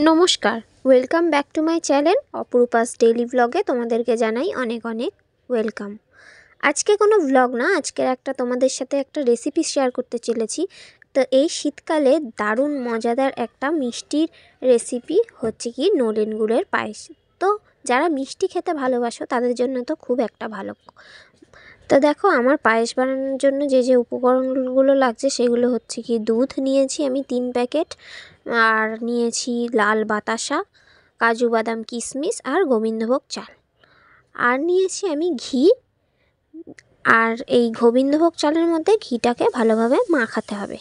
নমস্কার, welcome back to my channel Aparupa's daily ব্লগে তোমাদেরকে জানাই অনেক অনেক ওয়েলকাম। আজকে কোনো ব্লগ না, আজকের তোমাদের সাথে একটা রেসিপি শেয়ার করতে চলেছি। তো এই শীতকালে দারুণ মজাদার একটা মিষ্টির রেসিপি হচ্ছে কি নলেন গুড়ের পায়েস। তো যারা মিষ্টি খেতে ভালোবাসো তাদের জন্য তো খুব একটা ভালো। তো দেখো, আমার পায়েস বানানোর জন্য যে যে উপকরণগুলো লাগছে সেগুলো হচ্ছে কি দুধ নিয়েছি আমি 3 প্যাকেট, আর নিয়েছি লাল বাতাসা, কাজু বাদাম কিশমিশ আর গোবিন্দভোগ চাল, আর নিয়েছি আমি ঘি। আর এই গোবিন্দভোগ চালের মধ্যে ঘিটাকে ভালোভাবে মাখাতে হবে।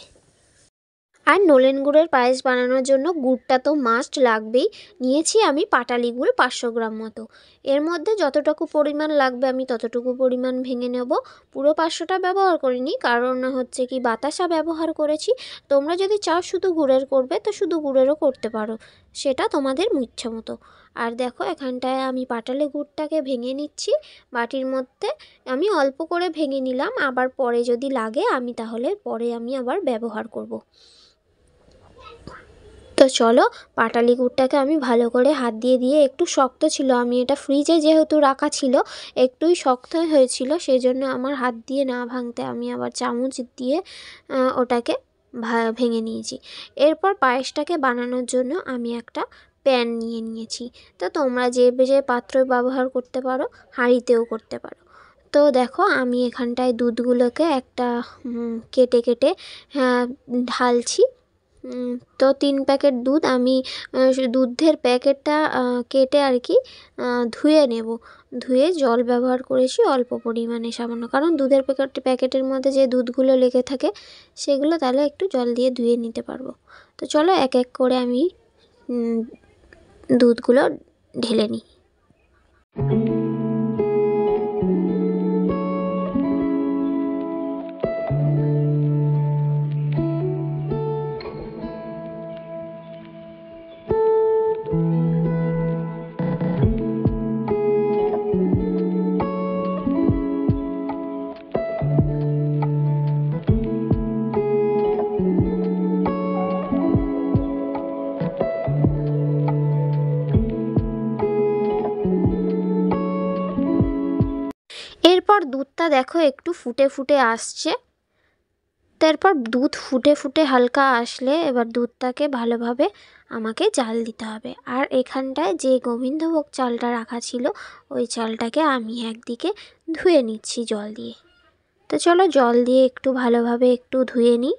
আর নলেন গুড়ের পায়েস বানানোর জন্য গুড়টা তো মাস্ট লাগবেই। নিয়েছি আমি পাটালি গুড় 500 গ্রাম মতো। এর মধ্যে যতটুকু পরিমাণ লাগবে আমি ততটুকু পরিমাণ ভেঙে নেব। পুরো 500টা ব্যবহার করিনি, কারণ হচ্ছে কি বাতাসা ব্যবহার করেছি। তোমরা যদি চাও শুধু গুড়ের করবে তো শুধু গুড়েরও করতে পারো, সেটা তোমাদের ইচ্ছা মতো। আর দেখো, এখানটায় আমি পাটালি গুড়টাকে ভেঙে নিচ্ছি বাটির মধ্যে। আমি অল্প করে ভেঙে নিলাম, আবার পরে যদি লাগে তাহলে পরে আমি আবার ব্যবহার করব। তো চলো, পাটালি গুড়টাকে আমি ভালো করে হাত দিয়ে দিয়ে, একটু শক্ত ছিল, আমি এটা ফ্রিজে যেহেতু রাখা ছিল একটুই শক্ত হয়েছিল, সেই জন্য আমার হাত দিয়ে না ভাঙতে আমি আবার চামচ দিয়ে ওটাকে ভেঙে নিয়েছি। এরপর পায়েসটাকে বানানোর জন্য আমি একটা প্যান নিয়ে নিয়েছি। তো তোমরা যে যে পাত্র ব্যবহার করতে পারো, হাঁড়িতেও করতে পারো। তো দেখো, আমি এখানটায় দুধগুলোকে একটা কেটে কেটে ঢালছি। তো 3 প্যাকেট দুধ আমি দুধের প্যাকেটটা কেটে আর কি ধুয়ে নেব। ধুয়ে জল ব্যবহার করেছি অল্প পরিমাণে, সামান্য, কারণ দুধের প্যাকেটের মধ্যে যে দুধগুলো লেগে থাকে সেগুলো তাহলে একটু জল দিয়ে ধুয়ে নিতে পারবো। তো চলো এক এক করে আমি দুধগুলো ঢেলে নিই। এরপর দুধটা দেখো একটু ফুটে ফুটে আসছে। তারপর দুধ ফুটে ফুটে হালকা আসলে এবার দুধটাকে ভালোভাবে আমাকে জাল দিতে হবে। আর এখানটায় যে গোবিন্দভোগ চালটা রাখা ছিল ওই চালটাকে আমি একদিকে ধুয়ে নিচ্ছি জল দিয়ে। তো চলো, জল দিয়ে একটু ভালোভাবে একটু ধুয়ে নিই।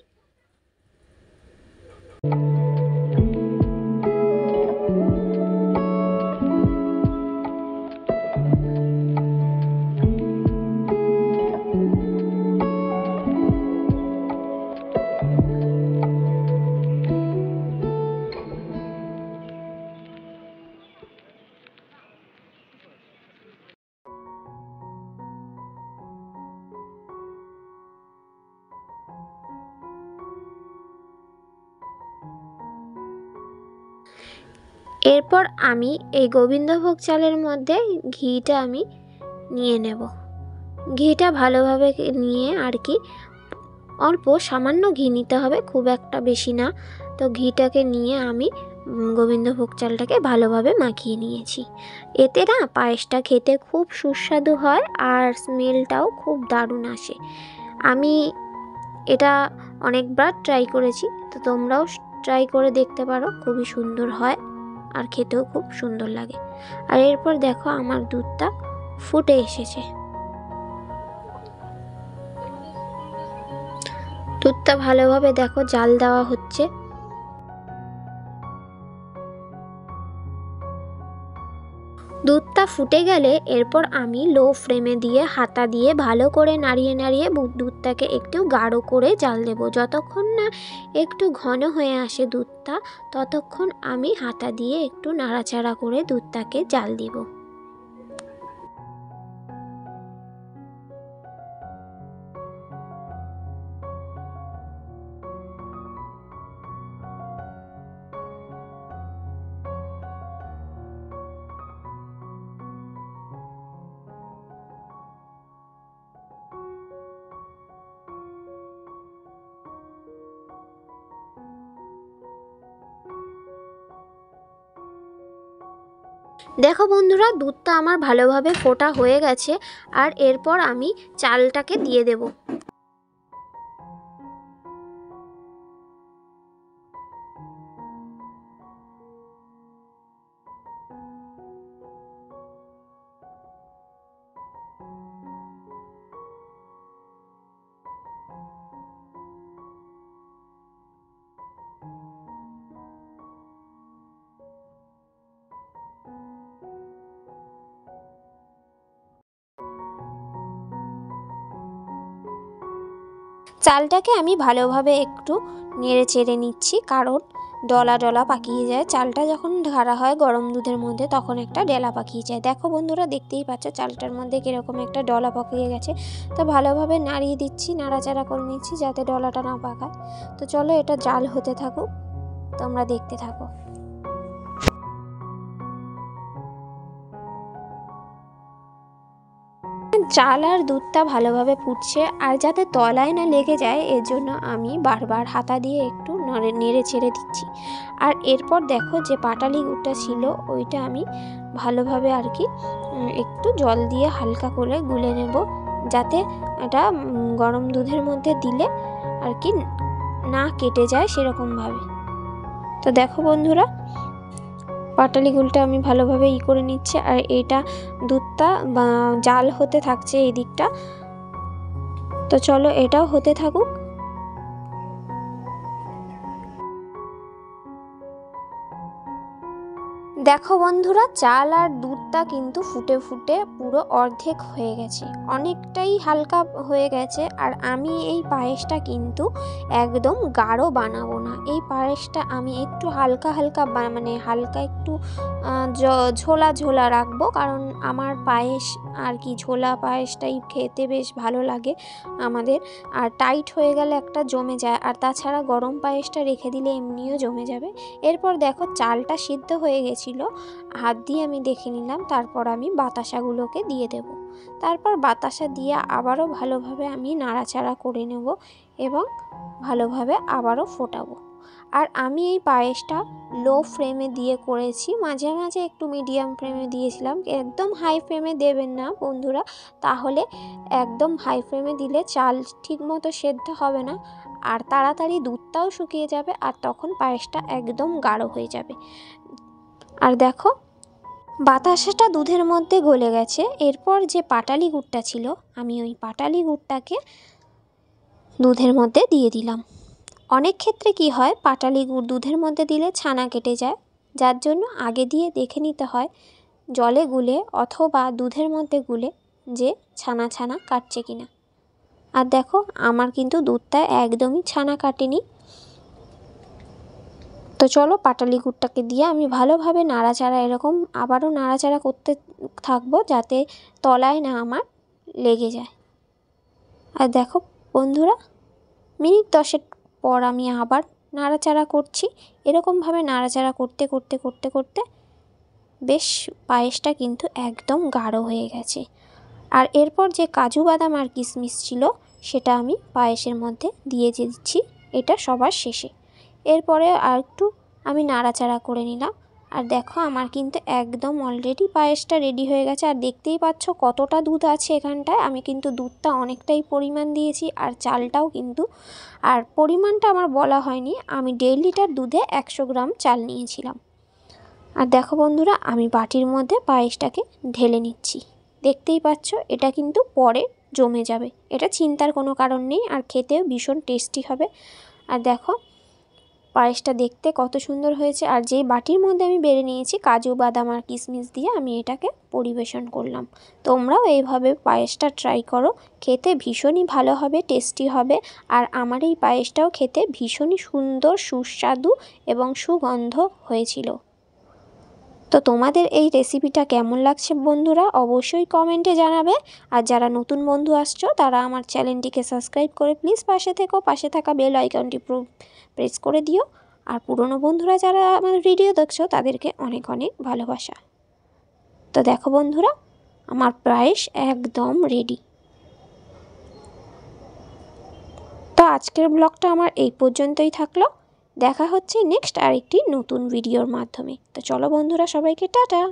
এরপর আমি এই গোবিন্দভোগ চালের মধ্যে ঘিটা আমি নিয়ে নেব। ঘিটা ভালোভাবে নিয়ে আর কি অল্প সামান্য ঘি নিতে হবে, খুব একটা বেশি না। তো ঘিটাকে নিয়ে আমি গোবিন্দভোগ চালটাকে ভালোভাবে মাখিয়ে নিয়েছি। এতে না পায়েসটা খেতে খুব সুস্বাদু হয় আর স্মেলটাও খুব দারুণ আসে। আমি এটা অনেকবার ট্রাই করেছি, তো তোমরাও ট্রাই করে দেখতে পারো, খুবই সুন্দর হয় আর খেতেও খুব সুন্দর লাগে। আর এরপর দেখো আমার দুধটা ফুটে এসেছে। দুধটা ভালোভাবে দেখো জাল দেওয়া হচ্ছে। দুধটা ফুটে গেলে এরপর আমি লো ফ্লেমে দিয়ে হাতা দিয়ে ভালো করে নাড়িয়ে নাড়িয়ে দুধটাকে একটু গাঢ় করে জাল দেবো। যতক্ষণ না একটু ঘন হয়ে আসে দুধটা, ততক্ষণ আমি হাতা দিয়ে একটু নাড়াচাড়া করে দুধটাকে জাল দিব। দেখো বন্ধুরা, দুধটা আমার ভালোভাবে ফোটা হয়ে গেছে। আর এরপর আমি চালটাকে দিয়ে দেব। চালটাকে আমি ভালোভাবে একটু নেড়ে চেড়ে নিচ্ছি, কারণ ডলা ডলা পাকিয়ে যায়। চালটা যখন ঢালা হয় গরম দুধের মধ্যে তখন একটা ডেলা পাকিয়ে যায়। দেখো বন্ধুরা, দেখতেই পাচ্ছ চালটার মধ্যে কীরকম একটা ডলা পাকিয়ে গেছে। তো ভালোভাবে নাড়িয়ে দিচ্ছি, নাড়াচাড়া করে নিচ্ছি যাতে ডলাটা না পাকায়। তো চলো এটা জাল হতে থাকুক, তোমরা দেখতে থাকো। চাল আর দুধটা ভালোভাবে ফুটছে, আর যাতে তলায় না লেগে যায় এর জন্য আমি বারবার হাতা দিয়ে একটু নেড়ে ছেড়ে দিচ্ছি। আর এরপর দেখো যে পাটালি গুড়টা ছিল ওইটা আমি ভালোভাবে আর কি একটু জল দিয়ে হালকা করে গুলে নেব, যাতে এটা গরম দুধের মধ্যে দিলে আর কি না কেটে যায় সেরকমভাবে। তো দেখো বন্ধুরা, পাটালি গুলটা আমি ভালোভাবে করে নিচ্ছি। আর এটা দুধটা জাল হতে থাকছে এই দিকটা। তো চলো এটাও হতে থাকুক। দেখো বন্ধুরা, চাল আর দুধটা কিন্তু ফুটে ফুটে পুরো অর্ধেক হয়ে গেছে, অনেকটাই হালকা হয়ে গেছে। আর আমি এই পায়েসটা কিন্তু একদম গাঢ় বানাবো না, এই পায়েসটা আমি একটু হালকা হালকা মানে হালকা একটু ঝোলা ঝোলা রাখবো, কারণ আমার পায়েস আর কি ঝোলা পায়েসটাই খেতে বেশ ভালো লাগে আমাদের। আর টাইট হয়ে গেলে একটা জমে যায়, আর তাছাড়া গরম পায়েসটা রেখে দিলে এমনিও জমে যাবে। এরপর দেখো চালটা সিদ্ধ হয়ে গেছিলো, হাত দিয়ে আমি দেখে নিলাম। তারপর আমি বাতাসাগুলোকে দিয়ে দেব। তারপর বাতাসা দিয়ে আবারও ভালোভাবে আমি নাড়াচাড়া করে নেব এবং ভালোভাবে আবারও ফোটাবো। আর আমি এই পায়েসটা লো ফ্লেমে দিয়ে করেছি, মাঝে মাঝে একটু মিডিয়াম ফ্লেমে দিয়েছিলাম। একদম হাই ফ্লেমে দেবেন না বন্ধুরা, তাহলে একদম হাই ফ্লেমে দিলে চাল ঠিকমতো সেদ্ধ হবে না, আর তাড়াতাড়ি দুধটাও শুকিয়ে যাবে, আর তখন পায়েসটা একদম গাঢ় হয়ে যাবে। আর দেখো বাতাসাটা দুধের মধ্যে গলে গেছে। এরপর যে পাটালি গুড়টা ছিল আমি ওই পাটালি গুড়টাকে দুধের মধ্যে দিয়ে দিলাম। অনেক ক্ষেত্রে কি হয়, পাটালি গুড় দুধের মধ্যে দিলে ছানা কেটে যায়, যার জন্য আগে দিয়ে দেখে নিতে হয় জলে গুলে অথবা দুধের মধ্যে গুলে যে ছানা ছানা কাটছে কিনা। আর দেখো আমার কিন্তু দুধটা একদমই ছানা কাটেনি। তো চলো পাটালি গুড়টাকে দিয়ে আমি ভালোভাবে নাড়াচাড়া এরকম আবারও নাড়াচাড়া করতে থাকবো, যাতে তলায় না আমার লেগে যায়। আর দেখো বন্ধুরা, মিনিট 10 পর আমি আবার নাড়াচাড়া করছি। এরকমভাবে নাড়াচাড়া করতে করতে করতে করতে বেশ পায়েসটা কিন্তু একদম গাঢ় হয়ে গেছে। আর এরপর যে কাজু বাদাম আর কিশমিশ ছিল সেটা আমি পায়েসের মধ্যে দিয়ে দিচ্ছি, এটা সবার শেষে। এরপরে আর একটু আমি নাড়াচাড়া করে নিলাম। আর দেখো আমার কিন্তু একদম অলরেডি পায়েসটা রেডি হয়ে গেছে। আর দেখতেই পাচ্ছ কতটা দুধ আছে এখানটায়, আমি কিন্তু দুধটা অনেকটাই পরিমাণ দিয়েছি, আর চালটাও কিন্তু, আর পরিমাণটা আমার বলা হয়নি, আমি 1.5 লিটার দুধে 100 গ্রাম চাল নিয়েছিলাম। আর দেখো বন্ধুরা, আমি বাটির মধ্যে পায়েসটাকে ঢেলে নিচ্ছি। দেখতেই পাচ্ছ এটা কিন্তু পরে জমে যাবে, এটা চিন্তার কোনো কারণ নেই, আর খেতেও ভীষণ টেস্টি হবে। আর দেখো পায়েসটা দেখতে কত সুন্দর হয়েছে। আর যেই বাটির মধ্যে আমি বেড়ে নিয়েছি কাজু বাদাম আর কিশমিশ দিয়ে আমি এটাকে পরিবেশন করলাম। তোমরাও এইভাবে পায়েসটা ট্রাই করো, খেতে ভীষণই ভালো হবে, টেস্টি হবে। আর আমার এই পায়েসটাও খেতে ভীষণই সুন্দর, সুস্বাদু এবং সুগন্ধ হয়েছিল। তো তোমাদের এই রেসিপিটা কেমন লাগছে বন্ধুরা অবশ্যই কমেন্টে জানাবে। আর যারা নতুন বন্ধু আসছো তারা আমার চ্যানেলটিকে সাবস্ক্রাইব করে প্লিজ পাশে থেকো, পাশে থাকা বেল আইকনটি প্রেস করে দিও। আর পুরনো বন্ধুরা যারা আমার ভিডিও দেখছো তাদেরকে অনেক অনেক ভালোবাসা। তো দেখো বন্ধুরা, আমার পায়েস একদম রেডি। তো আজকের ব্লগটা আমার এই পর্যন্তই থাকলো, দেখা হচ্ছে নেক্সট আরেকটি নতুন ভিডিওর মাধ্যমে। তো চলো বন্ধুরা, সবাইকে টাটা।